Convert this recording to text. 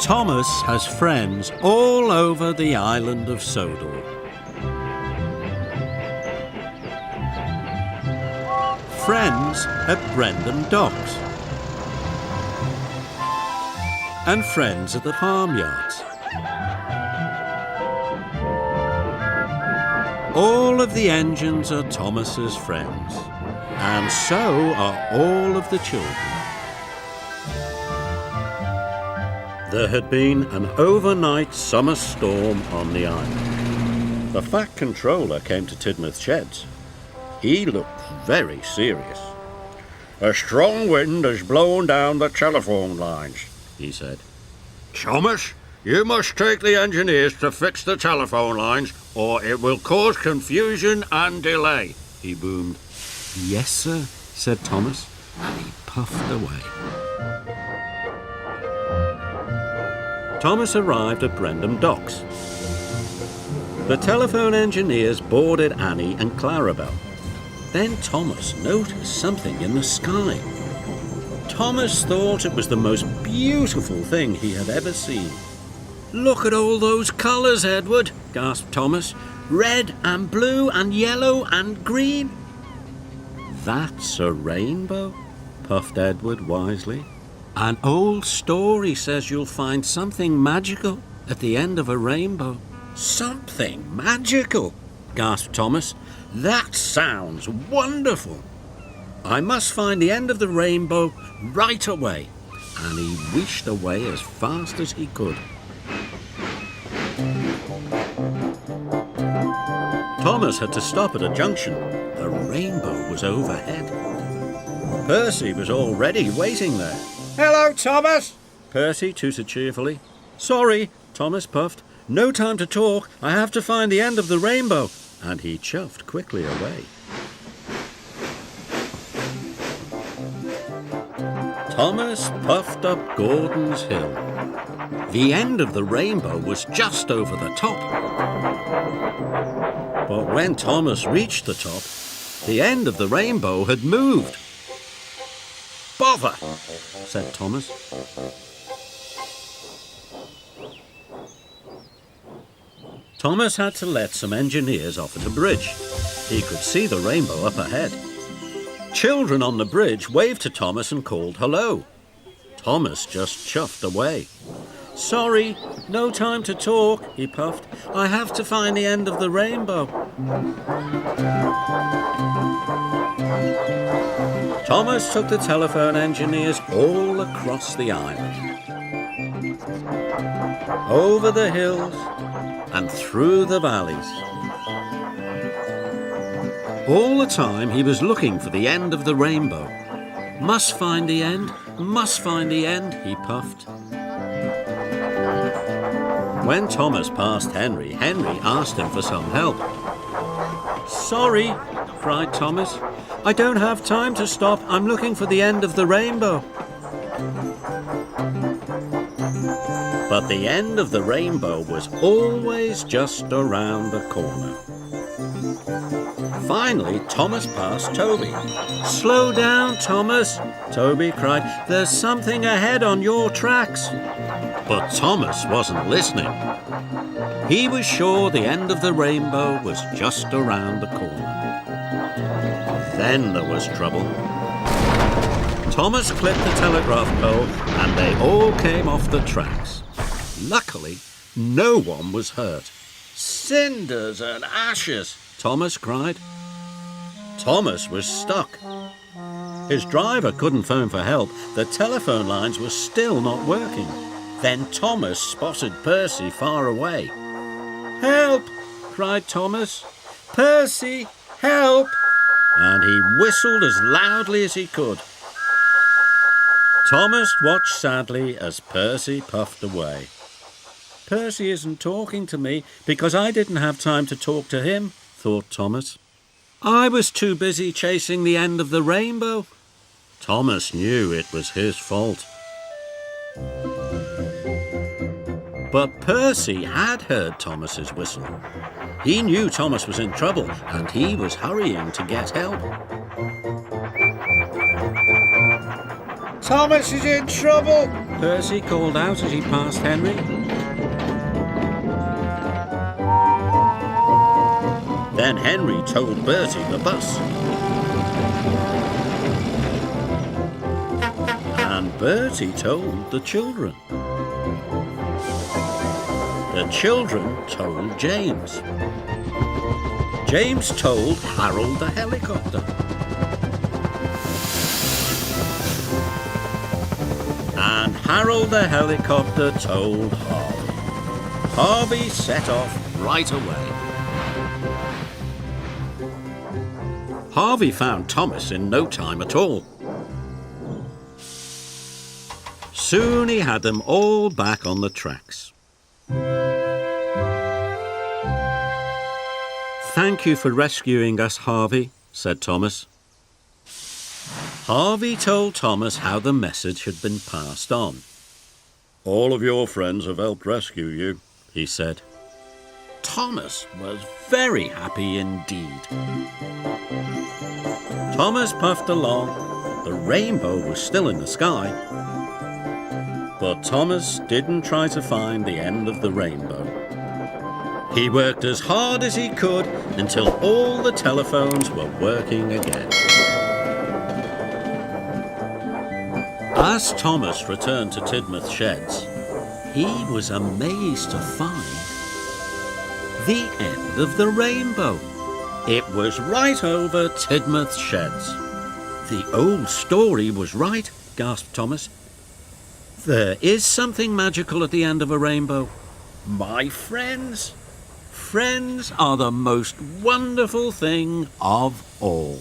Thomas has friends all over the island of Sodor. Friends at Brendam Docks. And friends at the farmyards. All of the engines are Thomas's friends, and so are all of the children. There had been an overnight summer storm on the island. The Fat Controller came to Tidmouth Sheds. He looked very serious. "A strong wind has blown down the telephone lines," he said. "Thomas, you must take the engineers to fix the telephone lines, or it will cause confusion and delay," he boomed. "Yes, sir," said Thomas, and he puffed away. Thomas arrived at Brendam Docks. The telephone engineers boarded Annie and Clarabel. Then Thomas noticed something in the sky. Thomas thought it was the most beautiful thing he had ever seen. "Look at all those colours, Edward," gasped Thomas. "Red and blue and yellow and green." "That's a rainbow," puffed Edward wisely. "An old story says you'll find something magical at the end of a rainbow." "Something magical?" gasped Thomas. "That sounds wonderful. I must find the end of the rainbow right away." And he wished away as fast as he could. Thomas had to stop at a junction. The rainbow was overhead. Percy was already waiting there. "Hello, Thomas!" Percy tooted cheerfully. "Sorry," Thomas puffed. "No time to talk. I have to find the end of the rainbow." And he chuffed quickly away. Thomas puffed up Gordon's Hill. The end of the rainbow was just over the top. But when Thomas reached the top, the end of the rainbow had moved. "Bother," said Thomas. Thomas had to let some engineers off at a bridge. He could see the rainbow up ahead. Children on the bridge waved to Thomas and called hello. Thomas just chuffed away. "Sorry, no time to talk," he puffed. "I have to find the end of the rainbow." Thomas took the telephone engineers all across the island. Over the hills and through the valleys. All the time he was looking for the end of the rainbow. "Must find the end, must find the end," he puffed. When Thomas passed Henry, Henry asked him for some help. "Sorry," cried Thomas. "I don't have time to stop. I'm looking for the end of the rainbow." But the end of the rainbow was always just around the corner. Finally, Thomas passed Toby. "Slow down, Thomas," Toby cried. "There's something ahead on your tracks." But Thomas wasn't listening. He was sure the end of the rainbow was just around the corner. Then there was trouble. Thomas clipped the telegraph pole and they all came off the tracks. Luckily, no one was hurt. "Cinders and ashes," Thomas cried. Thomas was stuck. His driver couldn't phone for help. The telephone lines were still not working. Then Thomas spotted Percy far away. "Help!" cried Thomas. "Percy, help!" And he whistled as loudly as he could. Thomas watched sadly as Percy puffed away. "Percy isn't talking to me because I didn't have time to talk to him," thought Thomas. "I was too busy chasing the end of the rainbow." Thomas knew it was his fault. But Percy had heard Thomas's whistle. He knew Thomas was in trouble and he was hurrying to get help. "Thomas is in trouble," Percy called out as he passed Henry. Then Henry told Bertie the bus. And Bertie told the children. The children told James. James told Harold the helicopter. And Harold the helicopter told Harvey. Harvey set off right away. Harvey found Thomas in no time at all. Soon he had them all back on the tracks. "Thank you for rescuing us, Harvey," said Thomas. Harvey told Thomas how the message had been passed on. "All of your friends have helped rescue you," he said. Thomas was very happy indeed. Thomas puffed along. The rainbow was still in the sky. But Thomas didn't try to find the end of the rainbow. He worked as hard as he could until all the telephones were working again. As Thomas returned to Tidmouth Sheds, he was amazed to find the end of the rainbow. It was right over Tidmouth Sheds. "The old story was right," gasped Thomas. "There is something magical at the end of a rainbow. My friends, friends are the most wonderful thing of all."